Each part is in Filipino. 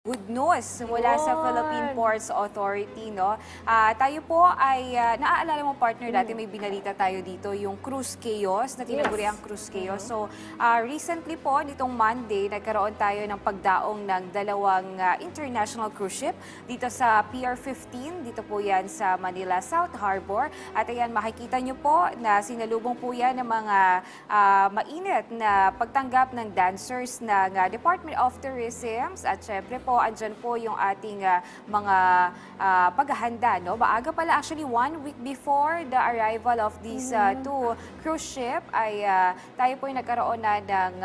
good news mula sa Philippine Ports Authority, no? Tayo po ay, naaalala mo partner, dati may binalita tayo dito, yung cruise chaos, na tinaguri ang cruise chaos. So, recently po, nitong Monday, nagkaroon tayo ng pagdaong ng dalawang international cruise ship dito sa Pier 15, dito po yan sa Manila South Harbor. At ayan, makikita nyo po na sinalubong po yan ng mga mainit na pagtanggap ng dancers ng Department of Tourism. At syempre po, andyan po yung ating mga paghahanda. No? Maaga pala, actually 1 week before the arrival of these two cruise ship, ay tayo po yung nagkaroon na ng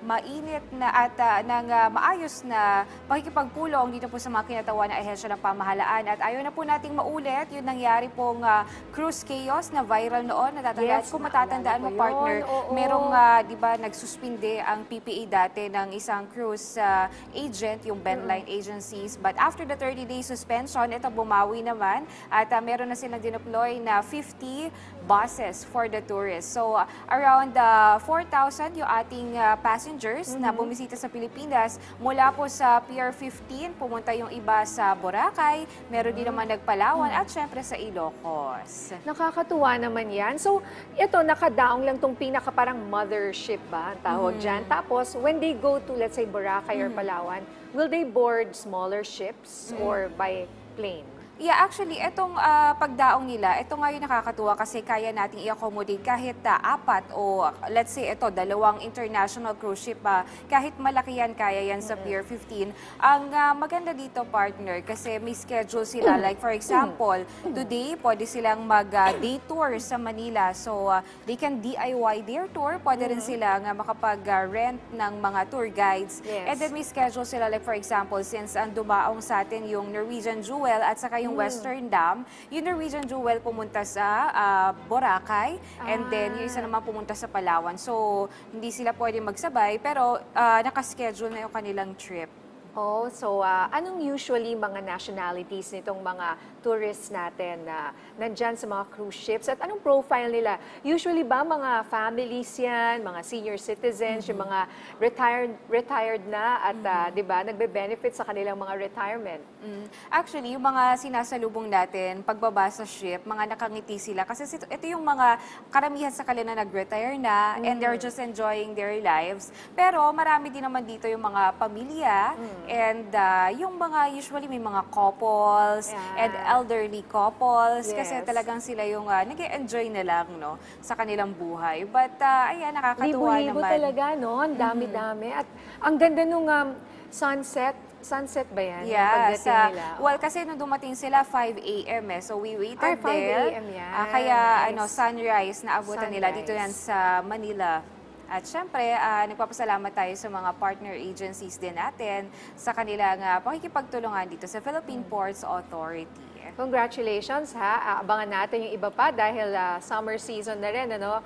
mainit na at ng maayos na pakikipagpulong dito po sa mga kinatawa na ahensya ng pamahalaan. At ayaw na po nating maulit yung nangyari pong cruise chaos na viral noon. Natatandaan, kung matatandaan mo partner, merong di ba nagsuspinde ang PPA dati ng isang cruise agent, yung Benline Agencies. But after the 30-day suspension, ito bumawi naman at meron na silang dineploy na 50 buses for the tourists. So around 4,000 yung ating passengers na bumisita sa Pilipinas. Mula po sa Pier 15, pumunta yung iba sa Boracay, meron din naman nagpalawan at syempre sa Ilocos. Nakakatuwa naman yan. So, ito, nakadaong lang tong pinaka parang mothership ba, ang tawag dyan. Tapos, when they go to, let's say, Boracay or Palawan, will they board smaller ships or by plane? Yeah, actually, itong pagdaong nila, ito nga yung nakakatuwa kasi kaya nating i-accommodate kahit 4 o let's say ito, 2 international cruise ship, kahit malaki yan, kaya yan sa Pier 15. Ang maganda dito, partner, kasi may schedule sila. Like for example, today, pwede silang mag-day tour sa Manila. So, they can DIY their tour. Pwede rin silang makapag-rent ng mga tour guides. And then may schedule sila, like for example, since ang dumaong sa atin yung Norwegian Jewel at saka yung Western Dam, yung Norwegian Jewel pumunta sa Boracay, and then yung isa naman pumunta sa Palawan. So, hindi sila pwede magsabay, pero nakaschedule na yung kanilang trip. Oh, so anong usually mga nationalities nitong mga tourists natin na nandyan sa mga cruise ships? At anong profile nila? Usually ba mga families yan, mga senior citizens, yung mga retired na at 'di ba, nagbe-benefit sa kanilang mga retirement? Actually, yung mga sinasalubong natin, pagbaba sa ship, mga nakangiti sila. Kasi ito yung mga karamihan sa kanila na nag-retire na and they're just enjoying their lives. Pero marami din naman dito yung mga pamilya, and yung mga usually may mga couples and elderly couples kasi talagang sila yung nag-e-enjoy na lang, no, sa kanilang buhay. But ayan, nakakatuwa Libo-libo naman. talaga, no? Ang dami-dami. At ang ganda nung sunset ba yan? Yeah, Pagdating nila. well, kasi nung dumating sila 5 a.m. So we waited 5 there. a.m. yan. Kaya Nice. sunrise na abutan nila dito yan Sunrise. sa Manila. At syempre, nagpapasalamat tayo sa mga partner agencies din natin sa kanilang pakikipagtulungan dito sa Philippine Ports Authority. Congratulations ha. Abangan natin yung iba pa dahil summer season na rin. Ano?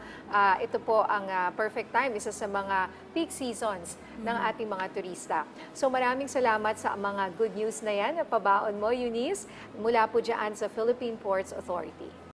Ito po ang perfect time, isa sa mga peak seasons ng ating mga turista. So maraming salamat sa mga good news na yan na pabaon mo, Eunice, mula po dyan sa Philippine Ports Authority.